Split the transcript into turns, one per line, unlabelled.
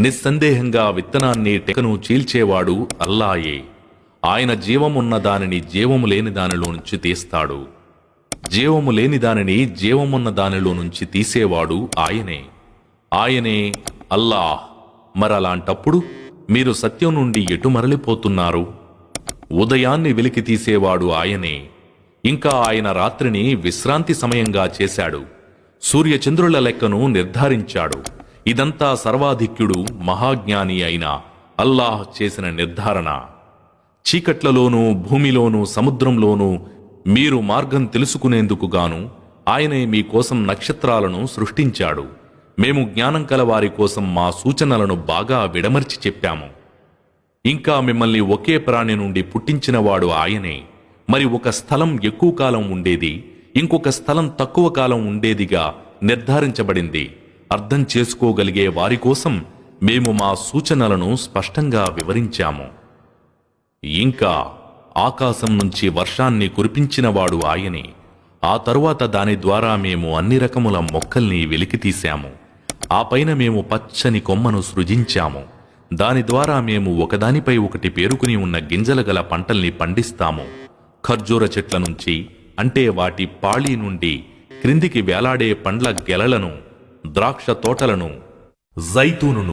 నిస్సందేహంగా విత్తనాన్ని టెకను చీల్చేవాడు అల్లాయే. ఆయన జీవమున్న దానిని జీవము లేని దానిలో నుంచి తీస్తాడు, జీవము లేని దానిని జీవమున్న దానిలో నుంచి తీసేవాడు ఆయనే. ఆయనే అల్లాహ్. మరలాంటప్పుడు మీరు సత్యం నుండి ఎటు మరలిపోతున్నారు? ఉదయాన్ని వెలికి తీసేవాడు ఆయనే. ఇంకా ఆయన రాత్రిని విశ్రాంతి సమయంగా చేశాడు, సూర్యచంద్రుల లెక్కను నిర్ధారించాడు. ఇదంతా సర్వాధిక్యుడు మహాజ్ఞాని అయిన అల్లాహ్ చేసిన నిర్ధారణ. చీకట్లలోనూ భూమిలోనూ సముద్రంలోనూ మీరు మార్గం తెలుసుకునేందుకుగాను ఆయనే మీకోసం నక్షత్రాలను సృష్టించాడు. మేము జ్ఞానం కలవారి కోసం మా సూచనలను బాగా విడమర్చి చెప్పాము. ఇంకా మిమ్మల్ని ఒకే ప్రాణి నుండి పుట్టించినవాడు ఆయనే. మరి ఒక స్థలం ఎక్కువ కాలం ఉండేది, ఇంకొక స్థలం తక్కువ కాలం ఉండేదిగా నిర్ధారించబడింది. అర్థం చేసుకోగలిగే వారి కోసం మేము మా సూచనలను స్పష్టంగా వివరించాము. ఇంకా ఆకాశం నుంచి వర్షాన్ని కురిపించినవాడు ఆయనే. ఆ తరువాత దాని ద్వారా మేము అన్ని రకముల మొక్కల్ని వెలికితీశాము. ఆ పైన మేము పచ్చని కొమ్మను సృజించాము. దాని ద్వారా మేము ఒకదానిపై ఒకటి పేరుకుని ఉన్న గింజల గల పంటల్ని పండిస్తాము. ఖర్జూర చెట్ల నుంచి, అంటే వాటి పాళీ నుండి క్రిందికి వేలాడే పండ్ల గెలలను, ద్రాక్ష తోటలను, జైతూనును,